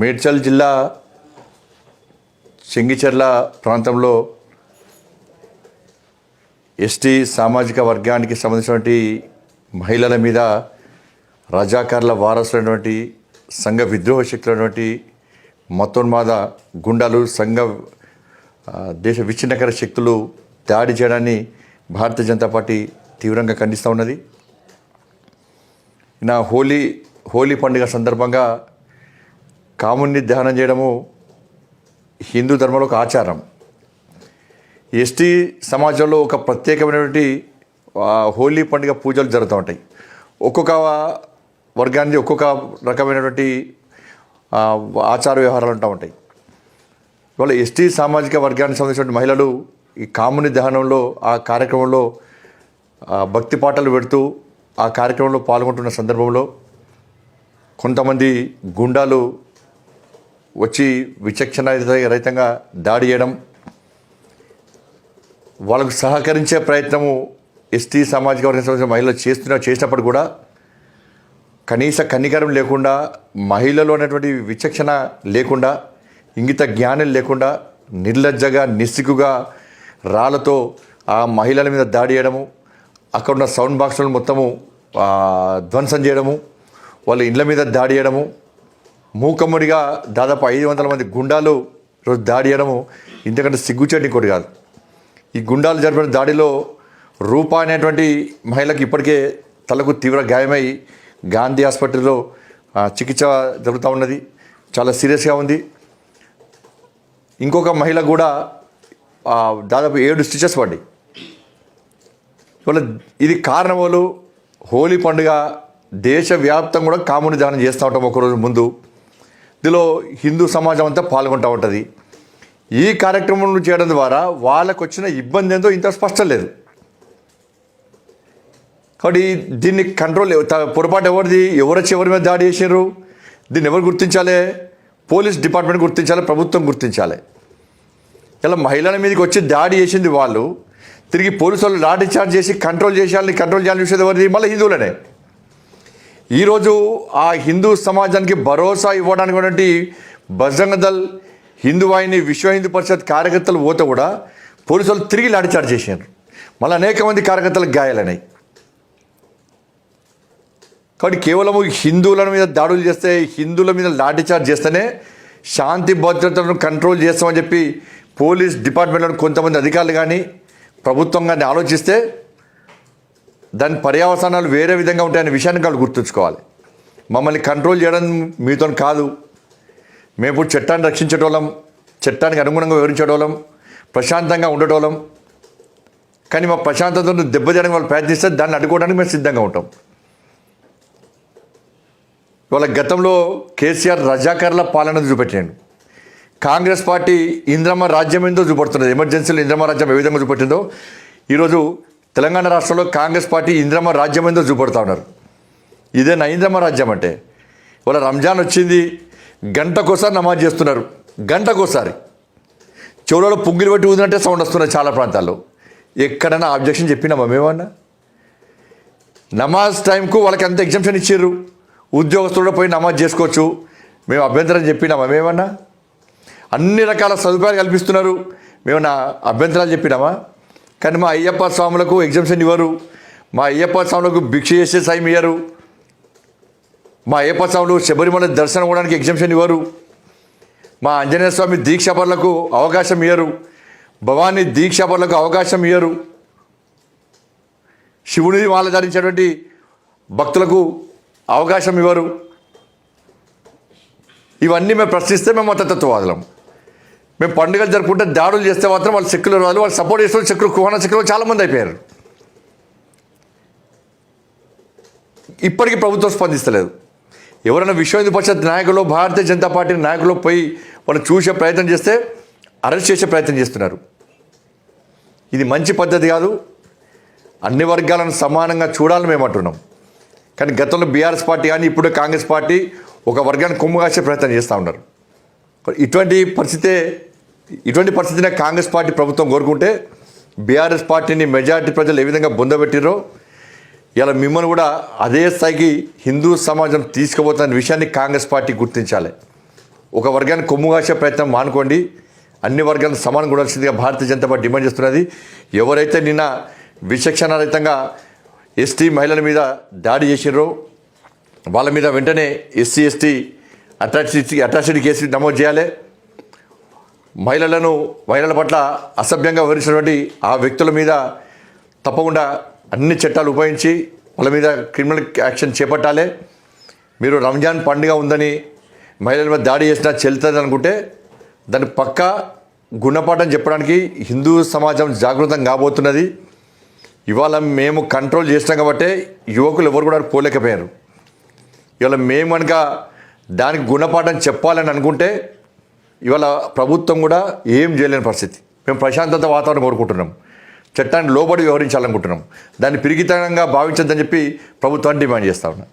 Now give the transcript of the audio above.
మేడ్చల్ జిల్లా చెంగిచెర్ల ప్రాంతంలో ఎస్టీ సామాజిక వర్గానికి సంబంధించినటువంటి మహిళల మీద రజాకార్ల వారసులైనటువంటి సంఘ విద్రోహ శక్తులైనటువంటి మతోన్మాద గుండాలు దేశ విచ్ఛిన్నకర శక్తులు దాడి చేయడాన్ని భారతీయ జనతా పార్టీ తీవ్రంగా ఖండిస్తూ ఉన్నది. నా హోలీ పండుగ సందర్భంగా కాముని దహనం చేయడము హిందూ ధర్మంలో ఒక ఆచారం. ఎస్టీ సమాజంలో ఒక ప్రత్యేకమైనటువంటి హోలీ పండుగ పూజలు జరుగుతూ ఉంటాయి. ఒక్కొక్క వర్గానికి ఒక్కొక్క రకమైనటువంటి ఆచార వ్యవహారాలు ఉంటూ ఉంటాయి. ఇవాళ ఎస్టీ సామాజిక వర్గానికి సంబంధించిన మహిళలు ఈ కాముని దహనంలో ఆ కార్యక్రమంలో భక్తి పాటలు పెడుతూ ఆ కార్యక్రమంలో పాల్గొంటున్న సందర్భంలో కొంతమంది గుండాలు వచ్చి విచక్షణ రహితంగా దాడి చేయడం, వాళ్ళకు సహకరించే ప్రయత్నము ఎస్టీ సామాజిక వర్గం సంబంధించిన మహిళలు చేసినప్పుడు కూడా కనీస కనికరం లేకుండా, మహిళలు అనేటువంటి విచక్షణ లేకుండా, ఇంగిత జ్ఞానం లేకుండా నిర్లజ్జగా నిస్సిగ్గుగా రాళ్లతో ఆ మహిళల మీద దాడి చేయడము, అక్కడున్న సౌండ్ బాక్సులను మొత్తము ధ్వంసం చేయడము, వాళ్ళ ఇండ్ల మీద దాడి చేయడము, మూకమ్ముడిగా దాదాపు 500 మంది గుండాలు రోజు దాడి చేయడము ఇంతకంటే సిగ్గుచేటి ఇంకోటి కాదు. ఈ గుండాలు జరిపిన దాడిలో రూప అనేటువంటి మహిళకి ఇప్పటికే తలకు తీవ్ర గాయమై గాంధీ హాస్పిటల్లో చికిత్స జరుగుతూ ఉన్నది, చాలా సీరియస్గా ఉంది. ఇంకొక మహిళ కూడా దాదాపు 7 స్టిచెస్ పడ్డాయి. ఇవాళ ఇది కారణములు హోలీ పండుగ దేశవ్యాప్తంగా కూడా కాముని దహనం చేస్తూ ఉంటాం ఒకరోజు ముందు. ఇందులో హిందూ సమాజం అంతా పాల్గొంటూ ఉంటుంది. ఈ కార్యక్రమం చేయడం ద్వారా వాళ్ళకు వచ్చిన ఇబ్బంది ఏందో ఇంత స్పష్టం లేదు. కాబట్టి దీన్ని కంట్రోల్ పొరపాటు ఎవరొచ్చి ఎవరి మీద దాడి చేసారు, దీన్ని ఎవరు గుర్తించాలి? పోలీస్ డిపార్ట్మెంట్ గుర్తించాలి, ప్రభుత్వం గుర్తించాలి. ఇలా మహిళల మీదకి వచ్చి దాడి చేసింది వాళ్ళు, తిరిగి పోలీసు వాళ్ళు లాఠీ చార్జ్ చేసి కంట్రోల్ చేయాలని చూసేది ఎవరిది? మళ్ళీ హిందువులనే. ఈరోజు ఆ హిందూ సమాజానికి భరోసా ఇవ్వడానికి ఉన్నటువంటి బజరంగ దళ్, హిందూ వాహిని, విశ్వ హిందూ పరిషత్ కార్యకర్తలు పోతే కూడా పోలీసు వాళ్ళు తిరిగి లాఠీ చార్జ్ చేశారు. మళ్ళీ అనేక మంది కార్యకర్తలకు గాయాలన్నాయి. కాబట్టి కేవలము హిందువుల మీద దాడులు చేస్తే, హిందువుల మీద లాఠీ చార్జ్ చేస్తేనే శాంతి భద్రతలను కంట్రోల్ చేస్తామని చెప్పి పోలీస్ డిపార్ట్మెంట్లో కొంతమంది అధికారులు కానీ ప్రభుత్వం కానీ ఆలోచిస్తే దాని పర్యవసానాలు వేరే విధంగా ఉంటాయనే విషయాన్ని వాళ్ళు గుర్తుంచుకోవాలి. మమ్మల్ని కంట్రోల్ చేయడం మీతో కాదు, మేము ఇప్పుడు చట్టాన్ని రక్షించేటోళ్ళం, చట్టానికి అనుగుణంగా వివరించేటోళ్ళం, ప్రశాంతంగా ఉండేటోళ్ళం. కానీ మా ప్రశాంతతను దెబ్బతీయడానికి వాళ్ళు ప్రయత్నిస్తే దాన్ని అడ్డుకోవడానికి మేము సిద్ధంగా ఉంటాం. వాళ్ళ గతంలో కేసీఆర్ రజాకార్ల పాలన చూపెట్టాడు. కాంగ్రెస్ పార్టీ ఇంద్రమ్మ రాజ్యం ఏందో చూపెడుతున్నది. ఎమర్జెన్సీలో ఇంద్రమ్మ రాజ్యం ఏ విధంగా చూపెట్టిందో ఈరోజు తెలంగాణ రాష్ట్రంలో కాంగ్రెస్ పార్టీ ఇంద్రమ్మ రాజ్యం ఏందో చూపెడుతూ ఉన్నారు. ఇదే నా ఇంద్రమ్మ రాజ్యం అంటే. వాళ్ళ రంజాన్ వచ్చింది, గంటకోసారి నమాజ్ చేస్తున్నారు, గంటకోసారి. చెవులలో పుంగిలు పెట్టి ఊదినట్టే సౌండ్ వస్తున్నాయి చాలా ప్రాంతాల్లో. ఎక్కడైనా ఆబ్జెక్షన్ చెప్పినామా మేమన్నా? నమాజ్ టైంకు వాళ్ళకి అంత ఎగ్జామ్షన్ ఇచ్చారు, ఉద్యోగస్తులు పోయి నమాజ్ చేసుకోవచ్చు, మేము అభ్యంతరం చెప్పినామా మేమన్నా? అన్ని రకాల సదుపాయాలు కల్పిస్తున్నారు, మేమన్నా అభ్యంతరాలు చెప్పినామా? కానీ మా అయ్యప్ప స్వాములకు ఎగ్జామ్షన్ ఇవ్వరు, మా అయ్యప్ప స్వాములకు భిక్ష చేసే టైం ఇవ్వరు, మా అయ్యప్ప స్వాములు శబరిమల దర్శనం అవ్వడానికి ఎగ్జామ్షన్ ఇవ్వరు, మా ఆంజనేయ స్వామి దీక్షాపరులకు అవకాశం ఇవ్వరు, భవానీ దీక్షాపరులకు అవకాశం ఇవ్వరు, శివుని మాల ధరించేటువంటి భక్తులకు అవకాశం ఇవ్వరు. ఇవన్నీ మేము ప్రశ్నిస్తే మేము మతతత్వవాదులం. మేము పండుగలు జరుపుకుంటే దాడులు చేస్తే మాత్రం వాళ్ళు సెక్యులర్ వాళ్ళు సపోర్ట్ చేస్తున్న కుహన సెక్యులర్ చాలామంది అయిపోయారు. ఇప్పటికీ ప్రభుత్వం స్పందిస్తలేదు. ఎవరైనా విశ్వ హిందూ పరిషత్ నాయకులు, భారతీయ జనతా పార్టీ నాయకులు పోయి వాళ్ళు చూసే ప్రయత్నం చేస్తే అరెస్ట్ చేసే ప్రయత్నం చేస్తున్నారు. ఇది మంచి పద్ధతి కాదు. అన్ని వర్గాలను సమానంగా చూడాలని మేము అంటున్నాం. కానీ గతంలో బీఆర్ఎస్ పార్టీ కానీ ఇప్పుడు కాంగ్రెస్ పార్టీ ఒక వర్గాన్ని కొమ్ము కాసే ప్రయత్నం చేస్తూ ఉన్నారు. ఇటువంటి పరిస్థితినే కాంగ్రెస్ పార్టీ ప్రభుత్వం కోరుకుంటే బీఆర్ఎస్ పార్టీని మెజారిటీ ప్రజలు ఏ విధంగా బొందబెట్టిరో ఇలా మిమ్మల్ని కూడా అదే స్థాయికి హిందూ సమాజం తీసుకుపోతున్న విషయాన్ని కాంగ్రెస్ పార్టీ గుర్తించాలి. ఒక వర్గాన్ని కొమ్ము కాసే ప్రయత్నం మానుకోండి. అన్ని వర్గాలను సమానం చూడాల్సిందిగా భారతీయ జనతా పార్టీ డిమాండ్ చేస్తున్నది. ఎవరైతే నిన్న విచక్షణారహితంగా ఎస్టీ మహిళల మీద దాడి చేసినారో వాళ్ళ మీద వెంటనే ఎస్సీ ఎస్టీ అట్రాసిటీ కేసు నమోదు చేయాలి. మహిళల పట్ల అసభ్యంగా వివరించినటువంటి ఆ వ్యక్తుల మీద తప్పకుండా అన్ని చట్టాలు ఉపయోగించి వాళ్ళ మీద క్రిమినల్ యాక్షన్ చేపట్టాలి. మీరు రంజాన్ పండుగ ఉందని మహిళల మీద దాడి చేసినా చెల్లుతుంది అనుకుంటే దాన్ని పక్కా గుణపాఠం చెప్పడానికి హిందూ సమాజం జాగృతం కాబోతున్నది. ఇవాళ మేము కంట్రోల్ చేసినాం కాబట్టి యువకులు ఎవరు కూడా పోలేకపోయారు. ఇవాళ మేము కనుక దానికి గుణపాఠం చెప్పాలని అనుకుంటే ఇవాళ ప్రభుత్వం కూడా ఏం చేయలేని పరిస్థితి. మేము ప్రశాంతత వాతావరణం కోరుకుంటున్నాం, చట్టాన్ని లోబడి వ్యవహరించాలనుకుంటున్నాం. దాన్ని పిరికితనంగా భావించద్దని చెప్పి ప్రభుత్వాన్ని డిమాండ్ చేస్తా ఉన్నాం.